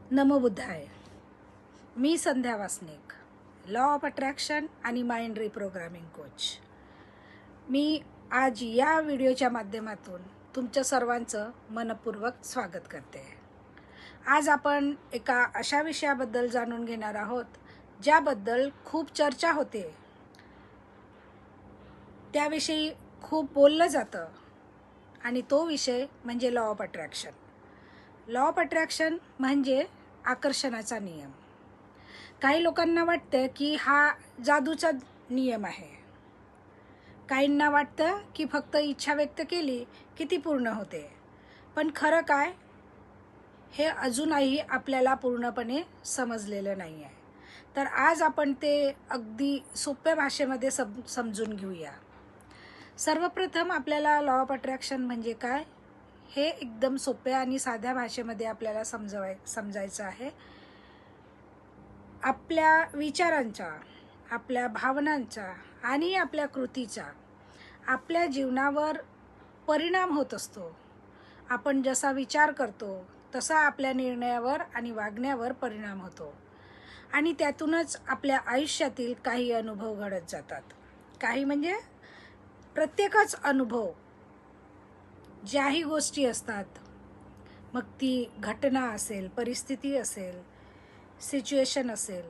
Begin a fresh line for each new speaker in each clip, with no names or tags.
नमो बुद्धाय. मी Sandhya Wasnik, law of attraction आणि माइंड रिप्रोग्रामिंग कोच. मी आज या व्हिडिओच्या माध्यमातून तुमच्या सर्वांचं मनपूर्वक स्वागत करते. आज आपण एका अशा विषयाबद्दल जाणून घेणार आहोत ज्याबद्दल खूप चर्चा होते, त्याविषयी खूप बोललं जातं आणि तो विषय म्हणजे law of attraction. Law of attraction म्हणजे आकर्षणाचा नियम. काही लोकांना वाटतं की हा जादूचा नियम आहे. काहींना वाटतं की फक्त इच्छा व्यक्त केली की ती पूर्ण होते. पण खरं काय हे अजूनही आपल्याला पूर्णपणे समजलेलं नाही आहे. तर आज आपण ते अगदी सोप्या भाषेमध्ये समजून घेऊया. सर्वप्रथम आपल्याला लॉ ऑफ अट्रॅक्शन म्हणजे काय हे एकदम सोप्या आणि साध्या भाषेमध्ये आपल्याला समजायचं आहे. आपल्या विचारांचा, आपल्या भावनांचा आणि आपल्या कृतीचा आपल्या जीवनावर परिणाम होत असतो. आपण जसा विचार करतो तसा आपल्या निर्णयावर आणि वागण्यावर परिणाम होतो आणि त्यातूनच आपल्या आयुष्यातील काही अनुभव घडत जातात. काही म्हणजे प्रत्येकच अनुभव, ज्याही गोष्टी असतात, मग ती घटना असेल, परिस्थिती असेल, सिच्युएशन असेल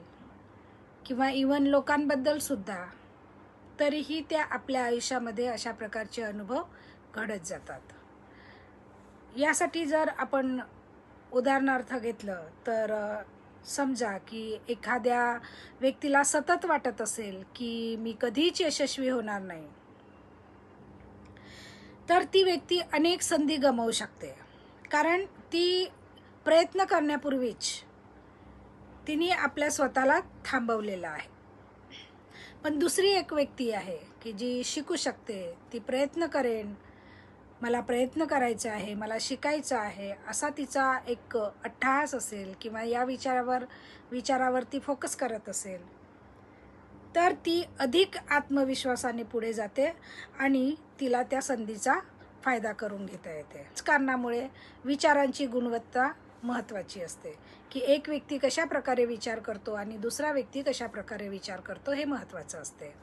किंवा इव्हन लोकांबद्दल सुद्धा, तरीही त्या आपल्या आयुष्यामध्ये अशा प्रकारचे अनुभव घडत जातात. यासाठी जर आपण उदाहरणार्थ घेतलं तर समजा की एखाद्या व्यक्तीला सतत वाटत असेल की मी कधीच यशस्वी होणार नाही, तर ती व्यक्ती अनेक संधी गमावू शकते. कारण ती प्रयत्न करण्यापूर्वीच तिने आपल्या स्वतःला थांबवलेलं आहे. पण दुसरी एक व्यक्ती आहे की जी शिकू शकते. ती प्रयत्न करेन, मला प्रयत्न करायचा आहे, मला शिकायचं आहे, असा तिचा एक अट्टहास असेल किंवा या विचारावरती फोकस करत असेल, तर ती अधिक आत्मविश्वासाने पुढे जाते आणि तिला त्या संधीचा फायदा करून घेता येते. याच कारणामुळे विचारांची गुणवत्ता महत्त्वाची असते की एक व्यक्ती कशा प्रकारे विचार करतो आणि दुसरा व्यक्ती कशा प्रकारे विचार करतो हे महत्त्वाचं असते.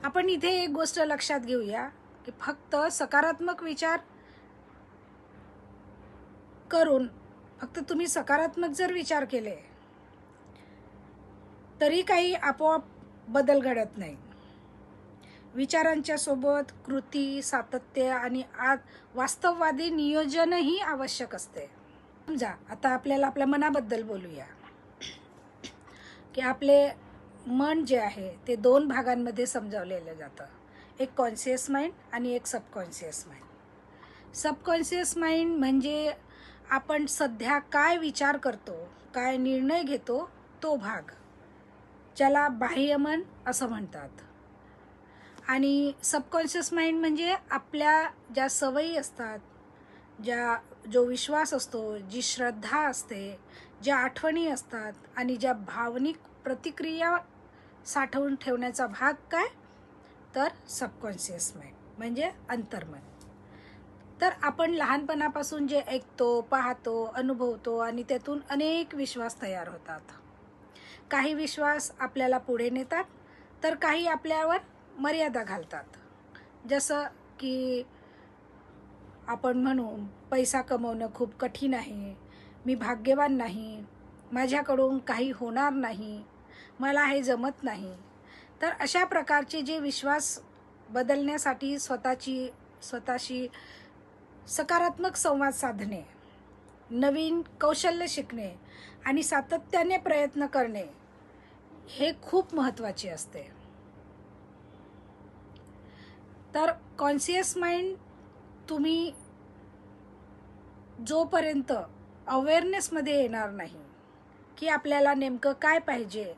आपण इथे एक गोष्ट लक्षात घेऊया की फक्त सकारात्मक विचार करून, फक्त तुम्ही सकारात्मक जर विचार केले तरी काही आपोआप बदल घडत नाही. विचारांच्या सोबत कृती, सातत्य आणि वास्तववादी नियोजनही आवश्यक असते. समजा आता आपल्याला आपल्या मनाबद्दल बोलूया की आपले मन जे आहे ते 2 भागांमध्ये समजावलेलं जातं. एक कॉन्शियस माइंड आणि एक सबकॉन्शियस माइंड. सबकॉन्शियस माइंड म्हणजे आपण सध्या काय विचार करतो, काय निर्णय घेतो, तो भाग, ज्याला बाह्यमन असं म्हणतात. आणि सबकॉन्शियस माइंड म्हणजे आपल्या ज्या सवयी असतात, जो विश्वास असतो, जी श्रद्धा असते, ज्या आठवणी असतात आणि ज्या भावनिक प्रतिक्रिया साठवून ठेवण्याचा भाग काय, तर सबकॉन्शियस माइंड म्हणजे अंतर्मन. तर आपण लहानपणापासून जे ऐकतो, पाहतो, अनुभवतो आणि त्यातून अनेक विश्वास तयार होतात. काही विश्वास आपल्याला पुढे नेतात तर काही आपल्यावर मर्यादा घालतात. जसं की आपण म्हणू, पैसा कमवणं खूप कठीण आहे, मी भाग्यवान नाही, माझ्याकडून काही होणार नाही, मला हे जमत नाही. तर अशा प्रकारचे जे विश्वास बदलण्यासाठी स्वतःशी सकारात्मक संवाद साधणे, नवीन कौशल्य शिकणे आणि सातत्याने प्रयत्न करणे हे खूप महत्त्वाचे असते. तर कॉन्शियस माइंड तुम्ही जोपर्यंत अवेअरनेसमध्ये येणार नाही की आपल्याला नेमकं काय पाहिजे,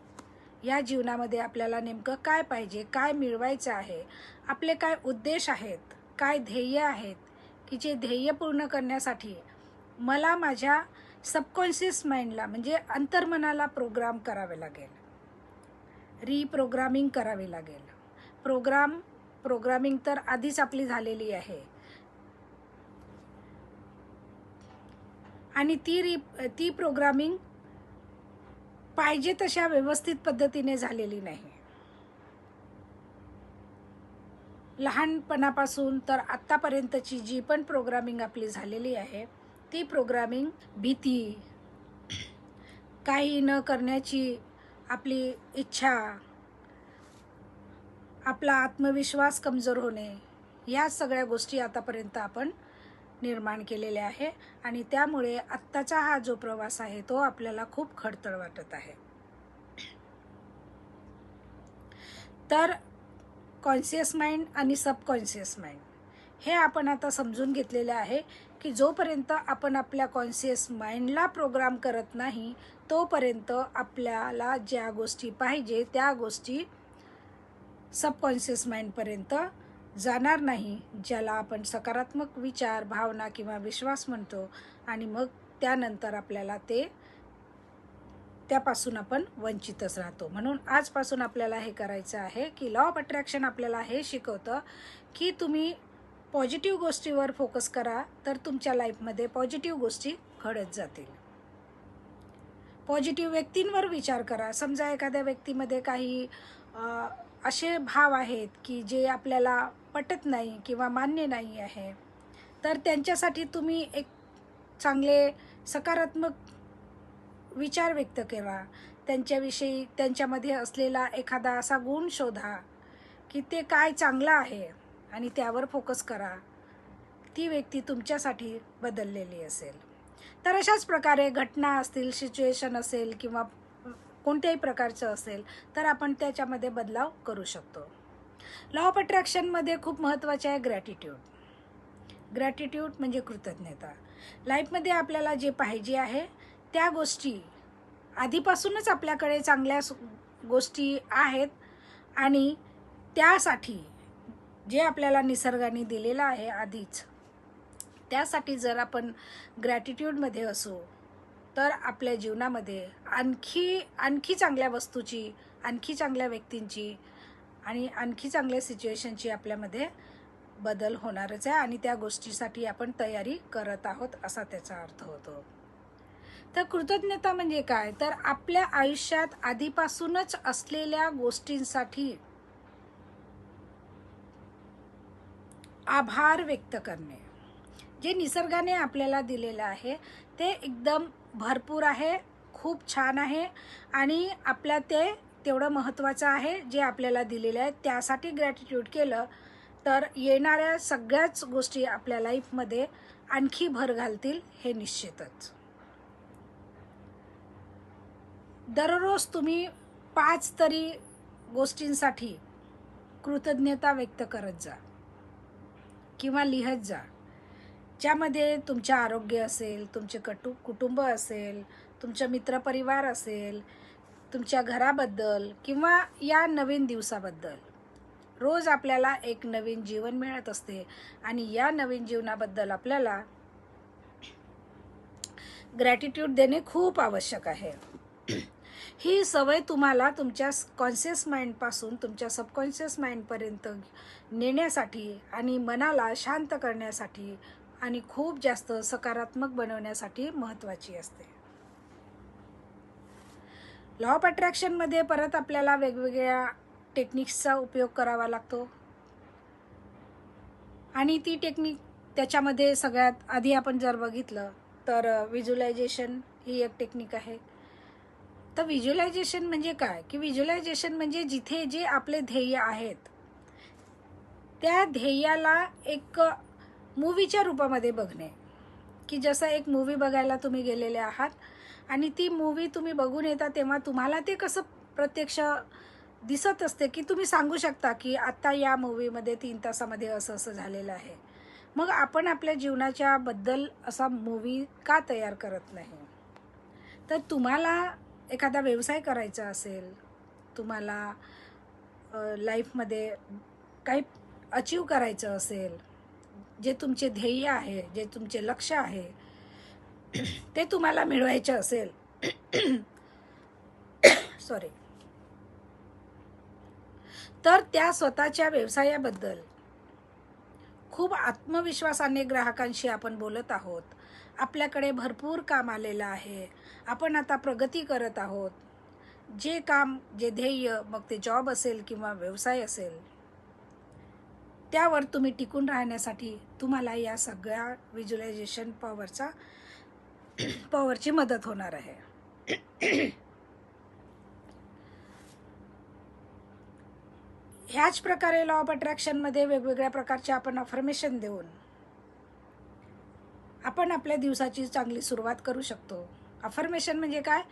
या जीवनामध्ये आपल्याला नेमकं काय पाहिजे, काय मिळवायचं आहे, आपले काय उद्देश आहेत, काय ध्येय आहेत, की जे ध्येय पूर्ण करण्यासाठी मला माझ्या सबकॉन्शियस माइंडला म्हणजे अंतर्मनाला प्रोग्राम करावे लागेल, रिप्रोग्रामिंग करावी लागेल. प्रोग्रामिंग तर आधीच आपली झालेली आहे आणि ती प्रोग्रामिंग पाहिजे तशा व्यवस्थित पद्धतीने झालेली नाही. लहानपणापासून तर आत्तापर्यंतची जी पण प्रोग्रामिंग आपली झालेली आहे ती प्रोग्रामिंग भीती, काही न करण्याची आपली इच्छा, आपला आत्मविश्वास कमजोर होणे, या सगळ्या गोष्टी आतापर्यंत आपण निर्माण केलेल्या आहे आणि त्यामुळे आत्ताचा हा जो प्रवास आहे तो आपल्याला खूप खडतर वाटत आहे. तर कॉन्शियस माइंड आणि सबकॉन्शियस माइंड हे आपण आता समजून घेतलेले आहे की जोपर्यंत आपण आपल्या कॉन्शियस माइंडला प्रोग्राम करत नाही तोपर्यंत आपल्याला ज्या गोष्टी पाहिजे त्या गोष्टी सबकॉन्शियस माइंडपर्यंत जाणार नाही, ज्याला आपण सकारात्मक विचार, भावना किंवा विश्वास म्हणतो. आणि मग त्यानंतर आपल्याला त्यापासून आपण वंचितच राहतो. म्हणून आजपासून आपल्याला हे करायचं आहे की लॉ ऑफ अट्रॅक्शन आपल्याला हे शिकवतं की तुम्ही पॉझिटिव्ह गोष्टीवर फोकस करा तर तुमच्या लाईफमध्ये पॉझिटिव्ह गोष्टी घडत जातील. पॉझिटिव्ह व्यक्तींवर विचार करा. समजा एखाद्या व्यक्तीमध्ये काही असे भाव आहेत की जे आपल्याला पटत नाही किंवा मान्य नाही आहे, तर त्यांच्यासाठी तुम्ही एक चांगले सकारात्मक विचार व्यक्त करा. त्यांच्याविषयी त्यांच्यामध्ये असलेला एखादा असा गुण शोधा की ते काय चांगलं आहे आणि त्यावर फोकस करा. ती व्यक्ती तुमच्यासाठी बदललेली असेल. तर अशाच प्रकारे घटना असतील, सिच्युएशन असेल किंवा कोणत्याही प्रकारचं असेल तर आपण त्याच्यामध्ये बदलाव करू शकतो. लॉ ऑफ अट्रॅक्शनमध्ये खूप महत्त्वाचे आहे ग्रॅटिट्यूड. ग्रॅटिट्यूड म्हणजे कृतज्ञता. लाईफमध्ये आपल्याला जे पाहिजे आहे त्या गोष्टी आधीपासूनच आपल्याकडे चांगल्या गोष्टी आहेत आणि त्यासाठी जे आपल्याला निसर्गाने दिलेलं आहे आधीच, त्यासाठी जर आपण ग्रॅटिट्यूडमध्ये असू तर आपल्या जीवनामध्ये आणखी चांगल्या वस्तूची, आणखी चांगल्या व्यक्तींची आणि आणखी चांगल्या सिच्युएशनची आपल्यामध्ये बदल होणारच आहे आणि त्या गोष्टीसाठी आपण तयारी करत आहोत असा त्याचा अर्थ होतो. तर कृतज्ञता म्हणजे काय, तर आपल्या आयुष्यात आधीपासूनच असलेल्या गोष्टींसाठी आभार व्यक्त करणे. जे निसर्गाने आपल्याला दिलेलं आहे ते एकदम भरपूर आहे, खूप छान आहे आणि आपल्या ते तेवढं महत्त्वाचं आहे जे आपल्याला दिलेलं आहे. त्यासाठी ग्रॅटिट्यूड केलं तर येणाऱ्या सगळ्याच गोष्टी आपल्या लाईफमध्ये आणखी भर घालतील हे निश्चितच. दररोज तुम्ही 5 तरी गोष्टींसाठी कृतज्ञता व्यक्त करत जा किंवा लिहत जा, ज्यामध्ये तुमचे आरोग्य असेल, तुमचे कुटुंब असेल, तुमचा मित्रपरिवार असेल, तुमच्या घराबद्दल किंवा या नवीन दिवसाबद्दल. रोज आपल्याला एक नवीन जीवन मिळत असते आणि या नवीन जीवनाबद्दल आपल्याला ग्रॅटिट्यूड देणे खूप आवश्यक आहे. ही सवय तुम्हाला तुमच्या कॉन्शियस माइंडपासून तुमच्या सबकॉन्शियस माइंडपर्यंत नेण्यासाठी आणि मनाला शांत करण्यासाठी आणि खूप जास्त सकारात्मक बनवण्यासाठी महत्त्वाची असते. लॉ ऑफ अट्रॅक्शनमध्ये परत आपल्याला वेगवेगळ्या टेक्निक्सचा उपयोग करावा लागतो आणि ती टेक्निक त्याच्यामध्ये सगळ्यात आधी आपण जर बघितलं तर व्हिज्युअलायझेशन ही एक टेक्निक आहे. तर व्हिज्युअलायझेशन म्हणजे काय की व्हिज्युअलायझेशन म्हणजे जिथे जे आपले ध्येय आहेत त्या ध्येयाला एक मूवीच्या रूपामध्ये बघणे. की जसं एक मूवी बघायला तुम्ही गेलेले आहात आणि ती मूवी तुम्ही बघून येता तेव्हा तुम्हाला ते कसं प्रत्यक्ष दिसत असते की तुम्ही सांगू शकता की आता या मूवीमध्ये 3 तासामध्ये असं असं झालेलं आहे. मग आपण आपल्या जीवनाच्या बद्दल असा मूवी का तयार करत नाही. तर तुम्हाला एखादा व्यवसाय करायचा असेल, तुम्हाला लाईफमध्ये काही अचीव करायचं असेल, जे तुमचे ध्येय आहे, जे तुमचे लक्ष्य आहे ते तुम्हाला मिळवायचे असेल सॉरी, तर त्या स्वतःच्या व्यवसायाबद्दल खूप आत्मविश्वासाने ग्राहकांशी आपण बोलत आहोत आपल्याकडे भरपूर काम आलेलं आहे, आपण आता प्रगती करत आहोत. जे काम, जे ध्येय, मग ते जॉब असेल किंवा व्यवसाय असेल, त्यावर तुम्ही टिकून राहण्यासाठी तुम्हाला या सगळ्या व्हिज्युअलायझेशन पॉवरची मदत होणार आहे. ह्याच प्रकारे लॉ ऑफ अट्रॅक्शनमध्ये वेगवेगळ्या प्रकारचे आपण अफर्मेशन देऊन आपण आपल्या दिवसाची चांगली सुरुवात करू शकतो. अफर्मेशन म्हणजे काय,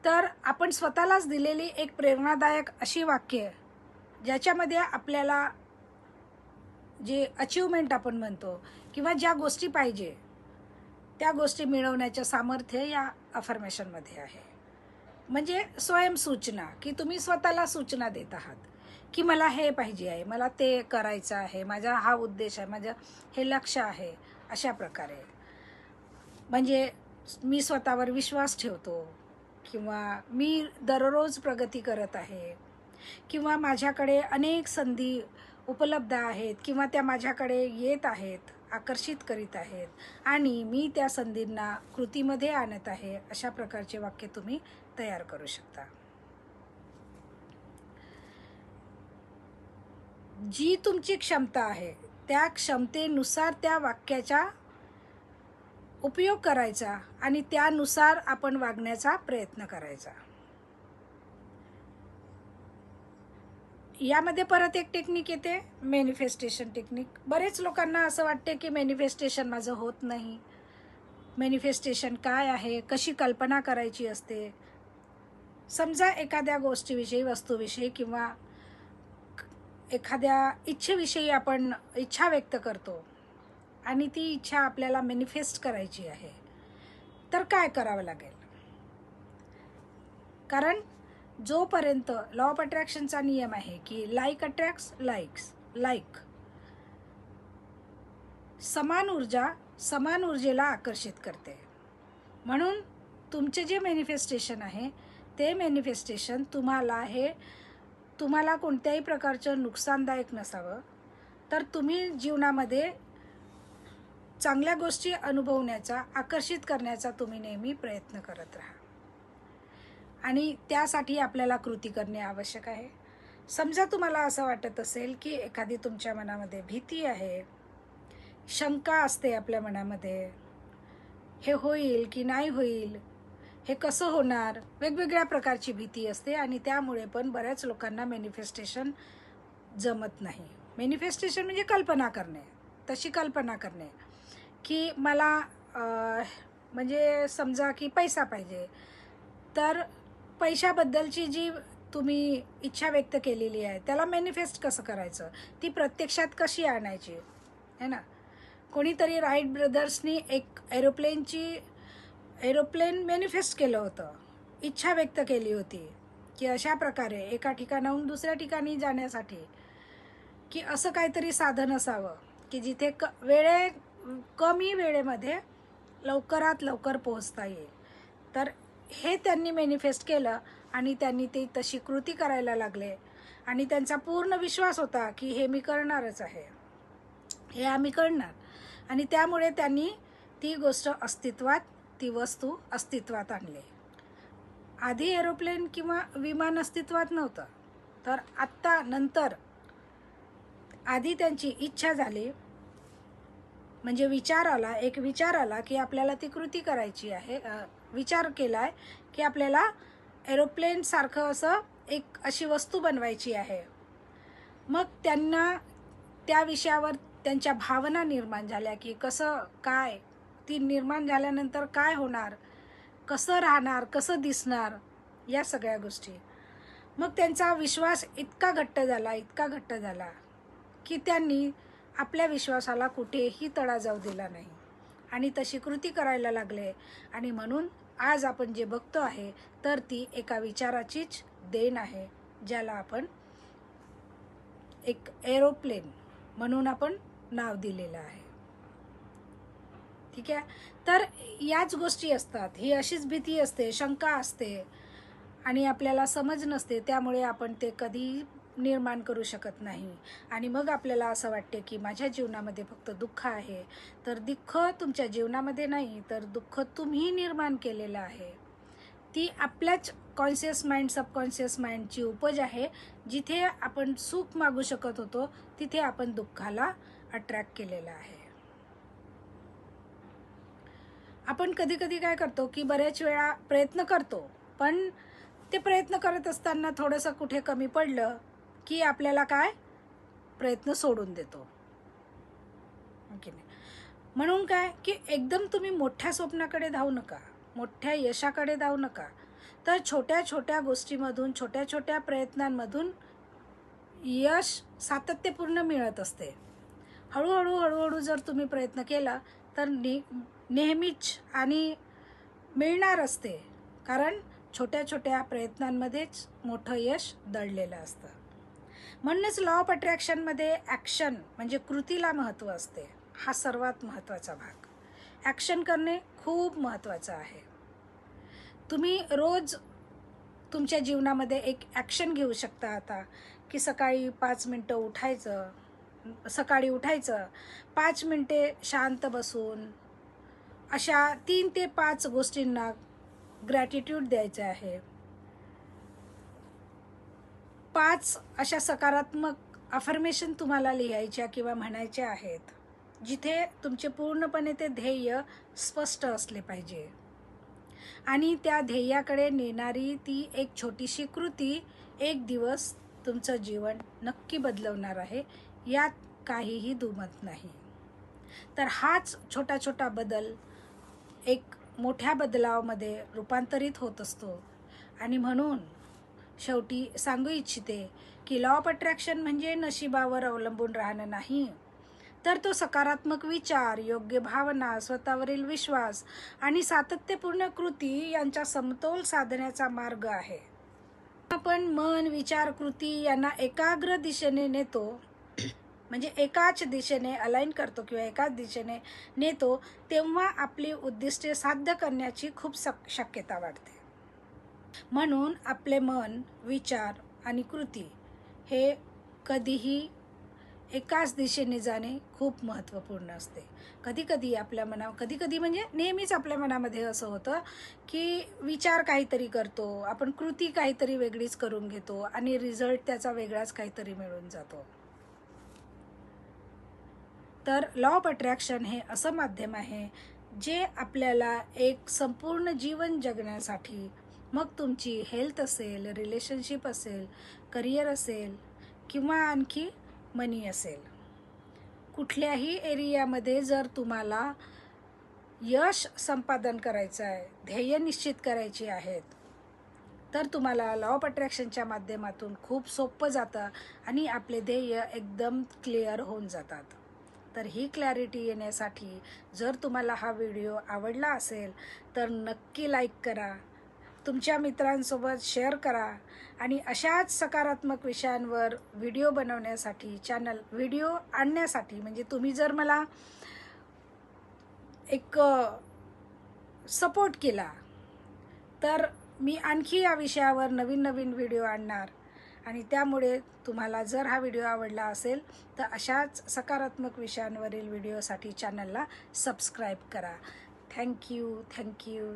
तर आपण स्वतःलाच दिलेली एक प्रेरणादायक अशी वाक्य ज्याच्यामध्ये आपल्याला जे अचिव्हमेंट आपण म्हणतो किंवा ज्या गोष्टी पाहिजे त्या गोष्टी मिळवण्याचं सामर्थ्य या अफर्मेशनमध्ये आहे. म्हणजे स्वयंसूचना, की तुम्ही स्वतःला सूचना देत आहात की मला हे पाहिजे आहे, मला ते करायचं आहे, माझा हा उद्देश आहे, माझं हे लक्ष आहे. अशा प्रकारे म्हणजे मी स्वतःवर विश्वास ठेवतो, किंवा मी दररोज प्रगती करत आहे, किंवा माझ्याकडे अनेक संधी उपलब्ध आहेत किंवा त्या माझ्याकडे येत आहेत, आकर्षित करीत आहेत आणि मी त्या संधींना कृतीमध्ये आणत आहे. अशा प्रकारचे वाक्य तुम्ही तयार करू शकता. जी तुमची क्षमता आहे त्या क्षमतेनुसार त्या वाक्याचा उपयोग करायचा आणि त्यानुसार आपण वागण्याचा प्रयत्न करायचा. यामध्ये परत एक टेक्निक येते, मॅनिफेस्टेशन टेक्निक. बरेच लोकांना असं वाटते की मॅनिफेस्टेशन माझं होत नाही. मॅनिफेस्टेशन काय आहे, कशी कल्पना करायची असते. समजा एखाद्या गोष्टीविषयी, वस्तूविषयी किंवा एखाद्या इच्छेविषयी आपण इच्छा व्यक्त करतो आणि ती इच्छा आपल्याला मॅनिफेस्ट करायची आहे, तर काय करावं लागेल. कारण जोपर्यंत लॉ ऑफ अट्रॅक्शनचा नियम आहे की लाईक अट्रॅक्ट्स लाईक, समान ऊर्जा समान ऊर्जेला आकर्षित करते. म्हणून तुमचे जे मॅनिफेस्टेशन आहे ते मॅनिफेस्टेशन तुम्हाला कोणत्याही प्रकारचं नुकसानदायक नसावं, तर तुम्ही जीवनामध्ये चांगल्या गोष्टी अनुभवण्याचा, आकर्षित करण्याचा तुम्ही नेहमी प्रयत्न करत राहा. आणि त्यासाठी आपल्याला कृती करणे आवश्यक आहे. समजा तुम्हाला असं वाटत असेल की एखादी तुमच्या मनामध्ये भीती आहे, शंका असते आपल्या मनामध्ये, हे होईल की नाही होईल, हे कसं होणार, वेगवेगळ्या प्रकारची भीती असते आणि त्यामुळे पण बऱ्याच लोकांना मॅनिफेस्टेशन जमत नाही. मॅनिफेस्टेशन म्हणजे कल्पना करणे, तशी कल्पना करणे की मला म्हणजे समजा की पैसा पाहिजे, तर पैशाबद्दलची जी तुम्ही इच्छा व्यक्त केलेली आहे त्याला मॅनिफेस्ट कसं करायचं, ती प्रत्यक्षात कशी आणायची है ना. कोणीतरी राईट ब्रदर्सनी एक एरोप्लेन मॅनिफेस्ट केलं होतं, इच्छा व्यक्त केली होती की अशा प्रकारे एका ठिकाणाहून दुसऱ्या ठिकाणी जाण्यासाठी की असं काहीतरी साधन असावं की जिथे कमी वेळेमध्ये लवकरात लवकर पोहोचता येईल. तर हे त्यांनी मॅनिफेस्ट केलं आणि त्यांनी ते तशी कृती करायला लागले आणि त्यांचा पूर्ण विश्वास होता की हे मी करणारच आहे, हे आम्ही करणार. आणि त्यामुळे त्यांनी ती गोष्ट अस्तित्वात, ती वस्तू अस्तित्वात आणली. आधी एरोप्लेन किंवा विमान अस्तित्वात नव्हतं, तर आत्ता नंतर आधी त्यांची इच्छा झाली, म्हणजे एक विचार आला की आपल्याला ती कृती करायची आहे. विचार केलाय की आपल्याला एरोप्लेनसारखं असं एक अशी वस्तू बनवायची आहे. मग त्यांना त्या विषयावर त्यांच्या भावना निर्माण झाल्या की कसं काय, ती निर्माण झाल्यानंतर काय होणार, कसं राहणार, कसं दिसणार, या सगळ्या गोष्टी. मग त्यांचा विश्वास इतका घट्ट झाला की त्यांनी आपल्या विश्वासाला कुठेही तडा जाऊ दिला नाही आणि तशी कृती करायला लागले. आणि म्हणून आज आपण जे बघतो आहे तर ती एका विचाराचीच देण आहे, ज्याला आपण एक एरोप्लेन म्हणून आपण नाव दिलेलं आहे. ठीक आहे. तर याच गोष्टी असतात, ही अशीच भीती असते, शंका असते आणि आपल्याला समज नसते, त्यामुळे आपण ते कधी निर्माण करू शकत नाही आणि मग आपल्याला असं वाटते की माझ्या जीवनामध्ये फक्त दुःख आहे. तर दुःख तुमच्या जीवनामध्ये नाही, तर दुःख तुम्ही निर्माण केलेलं आहे. ती आपल्याच कॉन्शियस माइंड सबकॉन्शियस माइंडची उपज आहे. जिथे आपण सुख मागू शकत होतो तिथे आपण दुःखाला अट्रॅक्ट केलेलं आहे. आपण कधी कधी काय करतो की बऱ्याच वेळा प्रयत्न करतो, पण ते प्रयत्न करत असताना थोडंसं कुठे कमी पडलं की आपल्याला काय प्रयत्न सोडून देतो. ओके नाही. म्हणून काय की एकदम तुम्ही मोठ्या स्वप्नाकडे धावू नका, मोठ्या यशाकडे धावू नका. तर छोट्या छोट्या गोष्टीमधून, छोट्या छोट्या प्रयत्नांमधून यश सातत्यपूर्ण मिळत असते. हळूहळू हळूहळू जर तुम्ही प्रयत्न केला तर नेहमीच आणि मिळणार असते. कारण छोट्या छोट्या प्रयत्नांमध्येच मोठं यश दडलेलं असतं. म्हणूनच लॉ ऑफ अट्रॅक्शनमध्ये ॲक्शन म्हणजे कृतीला महत्त्व असते. हा सर्वात महत्त्वाचा भाग. ॲक्शन करणे खूप महत्त्वाचं आहे. तुम्ही रोज तुमच्या जीवनामध्ये एक ॲक्शन घेऊ शकता आता की सकाळी 5 मिनटं उठायचं, 5 मिनटे शांत बसून अशा 3 ते 5 गोष्टींना ग्रॅटिट्यूड द्यायचं आहे. 5 अशा सकारात्मक अफर्मेशन तुम्हाला लिहायच्या किंवा म्हणायच्या आहेत, जिथे तुमचे पूर्णपणे ते ध्येय स्पष्ट असले पाहिजे. आणि त्या ध्येयाकडे नेणारी ती एक छोटीशी कृती एक दिवस तुमचं जीवन नक्की बदलवणार आहे, यात काहीही दुमत नाही. तर हाच छोटा छोटा बदल एक मोठ्या बदलावामध्ये रूपांतरित होत असतो. आणि म्हणून शेवटी सांगू इच्छिते की लॉ ऑफ अट्रॅक्शन म्हणजे नशिबावर अवलंबून राहणं नाही, तर तो सकारात्मक विचार, योग्य भावना, स्वतःवरील विश्वास आणि सातत्यपूर्ण कृती यांचा समतोल साधण्याचा मार्ग आहे. आपण मन, विचार, कृती यांना एकाग्र दिशेने नेतो, म्हणजे एकाच दिशेने अलाइन करतो किंवा एकाच दिशेने नेतो, तेव्हा आपली उद्दिष्टे साध्य करण्याची खूप शक्यता वाढते. म्हणून आपले मन, विचार आणि कृती हे कधीही एकाच दिशेने जाणे खूप महत्त्वपूर्ण असते. कधीकधी म्हणजे नेहमीच आपल्या मनामध्ये असं होतं की विचार काहीतरी करतो, आपण कृती काहीतरी वेगळीच करून घेतो आणि रिझल्ट त्याचा वेगळाच काहीतरी मिळून जातो. तर लॉ ऑफ अट्रॅक्शन हे असं माध्यम आहे जे आपल्याला एक संपूर्ण जीवन जगण्यासाठी, मग तुमची हेल्थ असेल, रिलेशनशिप असेल, करिअर असेल किंवा आणखी मनी असेल, कुठल्याही एरियामध्ये जर तुम्हाला यश संपादन करायचं आहे, ध्येय निश्चित करायची आहेत, तर तुम्हाला लॉ ऑफ अट्रॅक्शनच्या माध्यमातून खूप सोपं जातं आणि आपले ध्येय एकदम क्लिअर होऊन जातात. तर ही क्लॅरिटी येण्यासाठी जर तुम्हाला हा व्हिडिओ आवडला असेल तर नक्की लाईक करा, तुमच्या मित्रांसोबत शेअर करा आणि अशाच सकारात्मक विषयांवर व्हिडिओ बनवण्यासाठी, व्हिडिओ आणण्यासाठी, म्हणजे तुम्ही जर मला एक सपोर्ट केला तर मी आणखी या विषयावर नवीन नवीन व्हिडिओ आणणार. आणि त्यामुळे तुम्हाला जर हा व्हिडिओ आवडला असेल तर अशाच सकारात्मक विषयांवरील व्हिडिओसाठी चॅनलला सबस्क्राईब करा. थँक्यू.